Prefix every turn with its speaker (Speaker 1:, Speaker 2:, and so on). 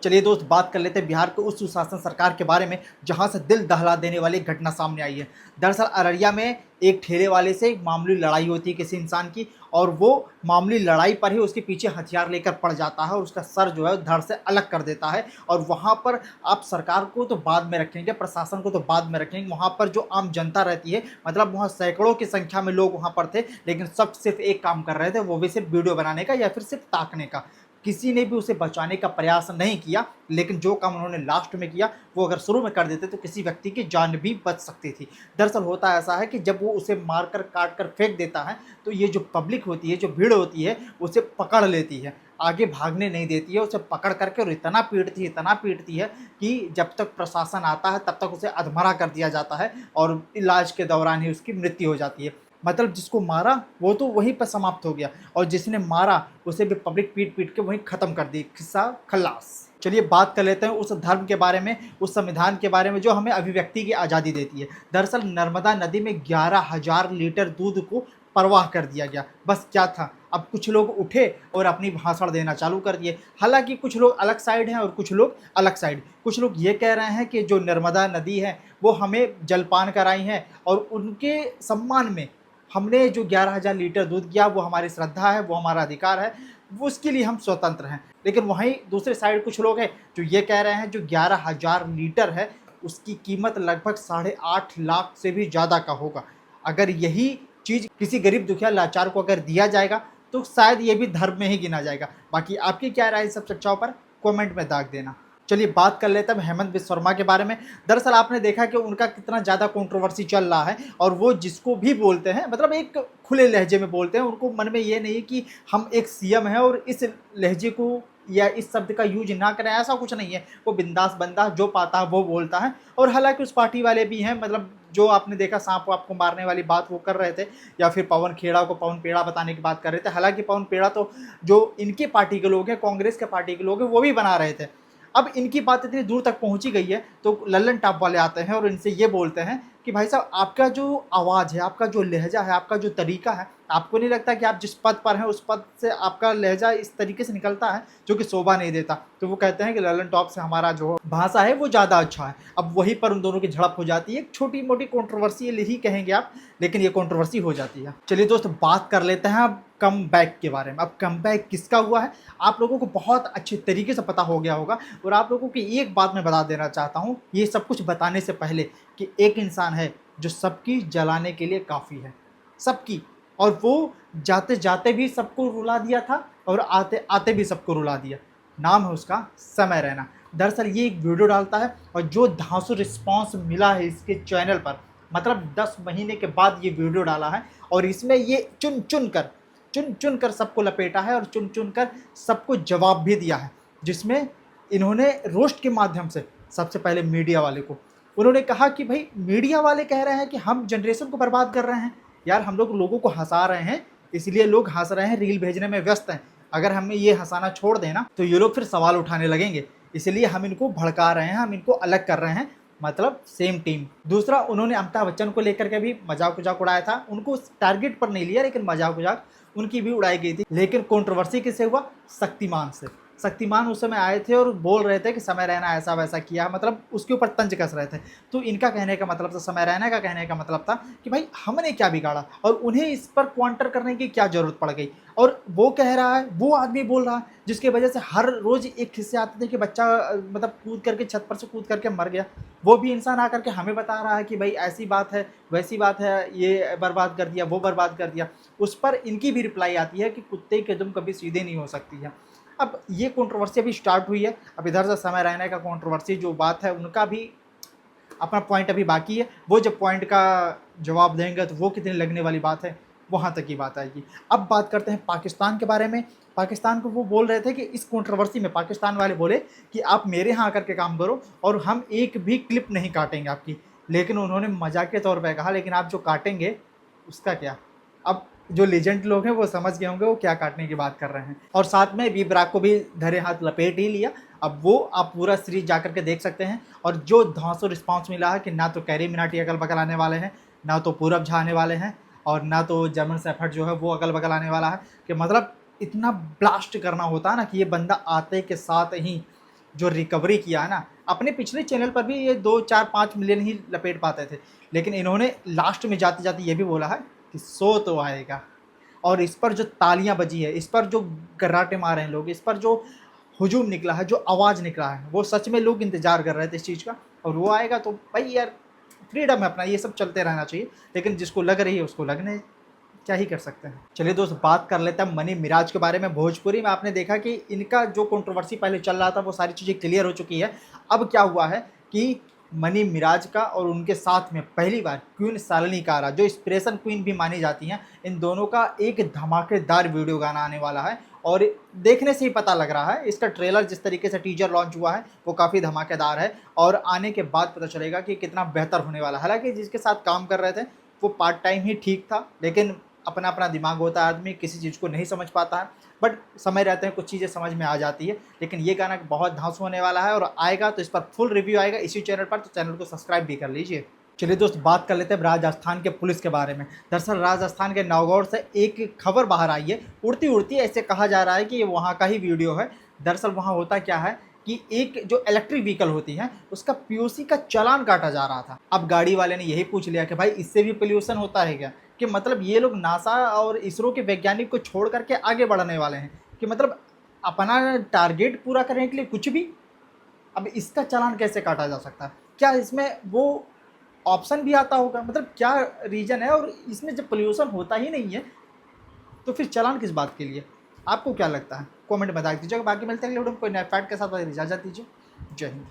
Speaker 1: चलिए दोस्त, बात कर लेते हैं बिहार के उस सुशासन सरकार के बारे में जहां से दिल दहला देने वाली घटना सामने आई है। दरअसल अररिया में एक ठेले वाले से एक मामूली लड़ाई होती है किसी इंसान की, और वो मामूली लड़ाई पर ही उसके पीछे हथियार लेकर पड़ जाता है और उसका सर जो है धड़ से अलग कर देता है। और वहाँ पर आप सरकार को तो बाद में रखेंगे, प्रशासन को तो बाद में रखेंगे, वहाँ पर जो आम जनता रहती है, मतलब वहाँ सैकड़ों की संख्या में लोग वहाँ पर थे, लेकिन सब सिर्फ एक काम कर रहे थे, वो भी सिर्फ वीडियो बनाने का या फिर सिर्फ ताकने का। किसी ने भी उसे बचाने का प्रयास नहीं किया। लेकिन जो काम उन्होंने लास्ट में किया वो अगर शुरू में कर देते तो किसी व्यक्ति की जान भी बच सकती थी। दरअसल होता ऐसा है कि जब वो उसे मारकर काट कर फेंक देता है तो ये जो पब्लिक होती है, जो भीड़ होती है, उसे पकड़ लेती है, आगे भागने नहीं देती है, उसे पकड़ करके और इतना पीटती है कि जब तक प्रशासन आता है तब तक उसे अधमरा कर दिया जाता है और इलाज के दौरान ही उसकी मृत्यु हो जाती है। मतलब जिसको मारा वो तो वहीं पर समाप्त हो गया, और जिसने मारा उसे भी पब्लिक पीट पीट के वहीं ख़त्म कर दी, किस्सा खल्लास। चलिए बात कर लेते हैं उस धर्म के बारे में, उस संविधान के बारे में जो हमें अभिव्यक्ति की आज़ादी देती है। दरअसल नर्मदा नदी में 11,000 लीटर दूध को परवाह कर दिया गया। बस क्या था, अब कुछ लोग उठे और अपनी भाषण देना चालू कर दिए। हालांकि कुछ लोग अलग साइड हैं और कुछ लोग अलग साइड। कुछ लोग ये कह रहे हैं कि जो नर्मदा नदी है वो हमें जलपान कराई है और उनके सम्मान में हमने जो 11,000 लीटर दूध किया वो हमारी श्रद्धा है, वो हमारा अधिकार है, वो उसके लिए हम स्वतंत्र हैं। लेकिन वहीं दूसरे साइड कुछ लोग हैं जो ये कह रहे हैं जो 11,000 लीटर है उसकी कीमत लगभग 8.5 लाख से भी ज़्यादा का होगा। अगर यही चीज़ किसी गरीब दुखिया लाचार को अगर दिया जाएगा तो शायद ये भी धर्म में ही गिना जाएगा। बाकी आपकी क्या राय सब चर्चाओं पर कमेंट में दाग देना। चलिए बात कर लेते हैं हेमंत बिस्वा शर्मा के बारे में। दरअसल आपने देखा कि उनका कितना ज़्यादा कंट्रोवर्सी चल रहा है, और वो जिसको भी बोलते हैं मतलब एक खुले लहजे में बोलते हैं। उनको मन में ये नहीं है कि हम एक सीएम हैं और इस लहजे को या इस शब्द का यूज ना करें, ऐसा कुछ नहीं है। वो बिंदास बंदा जो पाता है वो बोलता है। और हालांकि उस पार्टी वाले भी हैं, मतलब जो आपने देखा सांप वाप को मारने वाली बात वो कर रहे थे, या फिर पवन खेड़ा को पवन पेड़ा बताने की बात कर रहे थे। हालांकि पवन पेड़ा तो जो इनके पार्टी के लोग हैं, कांग्रेस के पार्टी के लोग हैं, वो भी बना रहे थे। अब इनकी बात इतनी दूर तक पहुंची गई है तो लल्लन टॉप वाले आते हैं और इनसे ये बोलते हैं कि भाई साहब, आपका जो आवाज़ है, आपका जो लहजा है, आपका जो तरीका है, आपको नहीं लगता कि आप जिस पद पर हैं उस पद से आपका लहजा इस तरीके से निकलता है जो कि शोभा नहीं देता। तो वो कहते हैं कि लल्लन टॉप से हमारा जो भाषा है वो ज़्यादा अच्छा है। अब वहीं पर उन दोनों की झड़प हो जाती है, एक छोटी मोटी कॉन्ट्रोवर्सी ही कहेंगे आप, लेकिन ये कॉन्ट्रोवर्सी हो जाती है। चलिए दोस्त, बात कर लेते हैं अब कम बैक के बारे में। अब कम बैक किसका हुआ है आप लोगों को बहुत अच्छे तरीके से पता हो गया होगा। और आप लोगों की एक बात मैं बता देना चाहता हूँ, ये सब कुछ बताने से पहले, कि एक इंसान है जो सबकी जलाने के लिए काफ़ी है, सबकी। और वो जाते जाते भी सबको रुला दिया था और आते आते भी सबको रुला दिया। नाम है उसका समय रैना। दरअसल ये एक वीडियो डालता है और जो धांसू रिस्पॉन्स मिला है इसके चैनल पर, मतलब 10 महीने के बाद ये वीडियो डाला है, और इसमें ये चुन चुन कर सबको लपेटा है और चुन चुन कर सबको जवाब भी दिया है। जिसमें इन्होंने रोस्ट के माध्यम से सबसे पहले मीडिया वाले को उन्होंने कहा कि भाई मीडिया वाले कह रहे हैं कि हम जनरेशन को बर्बाद कर रहे हैं। यार, हम लोग लोगों को हंसा रहे हैं, इसलिए लोग हंस रहे हैं, रील भेजने में व्यस्त हैं। अगर हमें ये हंसाना छोड़ देना तो ये लोग फिर सवाल उठाने लगेंगे, इसलिए हम इनको भड़का रहे हैं, हम इनको अलग कर रहे हैं, मतलब सेम टीम। दूसरा, उन्होंने अमिताभ बच्चन को लेकर के भी मजाक उड़ाया था। उनको टारगेट पर नहीं लिया, लेकिन मजाक उनकी भी उड़ाई गई थी। लेकिन कंट्रोवर्सी किससे हुआ? शक्तिमान से। शक्तिमान उस समय आए थे और बोल रहे थे कि समय रैना ऐसा वैसा किया, मतलब उसके ऊपर तंज कस रहे थे। तो इनका कहने का मतलब था, समय रैना का कहने का मतलब था कि भाई हमने क्या बिगाड़ा और उन्हें इस पर काउंटर करने की क्या ज़रूरत पड़ गई। और वो कह रहा है, वो आदमी बोल रहा है जिसकी वजह से हर रोज़ एक किस्से आते थे कि बच्चा मतलब कूद करके छत पर से कूद करके मर गया। वो भी इंसान आकर के हमें बता रहा है कि भाई ऐसी बात है, वैसी बात है, ये बर्बाद कर दिया, वो बर्बाद कर दिया। उस पर इनकी भी रिप्लाई आती है कि कुत्ते के दुम कभी सीधे नहीं हो सकती है। अब ये कंट्रोवर्सी अभी स्टार्ट हुई है। अब इधर से समय रैना का कंट्रोवर्सी जो बात है, उनका भी अपना पॉइंट अभी बाकी है। वो जब पॉइंट का जवाब देंगे तो वो कितनी लगने वाली बात है, वहाँ तक की बात आएगी। अब बात करते हैं पाकिस्तान के बारे में। पाकिस्तान को वो बोल रहे थे कि इस कंट्रोवर्सी में पाकिस्तान वाले बोले कि आप मेरे यहाँ आकर के काम करो और हम एक भी क्लिप नहीं काटेंगे आपकी। लेकिन उन्होंने मजाक के तौर पर कहा, लेकिन आप जो काटेंगे उसका क्या? अब जो लेजेंड लोग हैं वो समझ गए होंगे वो क्या काटने की बात कर रहे हैं। और साथ में बी ब्राक को भी धरे हाथ लपेट ही लिया। अब वो आप पूरा सीरीज जाकर के देख सकते हैं। और जो धांसू रिस्पांस मिला है कि ना तो कैरी मिनाटी अगल बगल आने वाले हैं, ना तो पूरब झा आने वाले हैं, और ना तो जर्मन शेफर्ड जो है वो अगल बगल आने वाला है। कि मतलब इतना ब्लास्ट करना होता है ना कि ये बंदा आते के साथ ही जो रिकवरी किया है ना, अपने पिछले चैनल पर भी ये 2, 4, 5 मिलियन ही लपेट पाते थे, लेकिन इन्होंने लास्ट में जाते जाते ये भी बोला है कि 100 तो आएगा। और इस पर जो तालियां बजी है, इस पर जो गर्राटे मारे हैं लोग, इस पर जो हुजूम निकला है, जो आवाज़ निकला है, वो सच में लोग इंतजार कर रहे थे इस चीज़ का। और वो आएगा तो भाई यार, फ्रीडम है अपना, ये सब चलते रहना चाहिए, लेकिन जिसको लग रही है उसको लगने, क्या ही कर सकते हैं। चलिए दोस्त, बात कर लेते हैं मनी मिराज के बारे में। भोजपुरी में आपने देखा कि इनका जो कंट्रोवर्सी पहले चल रहा था वो सारी चीज़ें क्लियर हो चुकी है। अब क्या हुआ है कि मनी मिराज का और उनके साथ में पहली बार क्वीन शालिनी कारा, जो इंस्पिरेशन क्वीन भी मानी जाती हैं, इन दोनों का एक धमाकेदार वीडियो गाना आने वाला है। और देखने से ही पता लग रहा है, इसका ट्रेलर जिस तरीके से टीजर लॉन्च हुआ है वो काफ़ी धमाकेदार है, और आने के बाद पता चलेगा कि कितना बेहतर होने वाला है। हालांकि जिसके साथ काम कर रहे थे वो पार्ट टाइम ही ठीक था, लेकिन अपना अपना दिमाग होता है, आदमी किसी चीज़ को नहीं समझ पाता है, बट समय रहते हैं कुछ चीज़ें समझ में आ जाती है। लेकिन ये गाना बहुत धांसू होने वाला है, और आएगा तो इस पर फुल रिव्यू आएगा इसी चैनल पर, तो चैनल को सब्सक्राइब भी कर लीजिए। चलिए दोस्त, बात कर लेते हैं राजस्थान के पुलिस के बारे में। दरअसल राजस्थान के नागौर से एक खबर बाहर आई है, उड़ती उड़ती ऐसे कहा जा रहा है कि ये वहाँ का ही वीडियो है। दरअसल वहाँ होता क्या है कि एक जो इलेक्ट्रिक व्हीकल होती है उसका पीयूसी का चालान काटा जा रहा था। अब गाड़ी वाले ने यही पूछ लिया कि भाई इससे भी पोल्यूशन होता है क्या, कि मतलब ये लोग नासा और इसरो के वैज्ञानिक को छोड़ करके आगे बढ़ने वाले हैं, कि मतलब अपना टारगेट पूरा करने के लिए कुछ भी। अब इसका चालान कैसे काटा जा सकता है, क्या इसमें वो ऑप्शन भी आता होगा, मतलब क्या रीज़न है। और इसमें जब पोल्यूशन होता ही नहीं है तो फिर चालान किस बात के लिए, आपको क्या लगता है कमेंट में बता दीजिएगा। बाकी मिलते हैं अगले वीडियो में कोई नया फैक्ट के साथ, इजाज़त दीजिए। जय हिंद।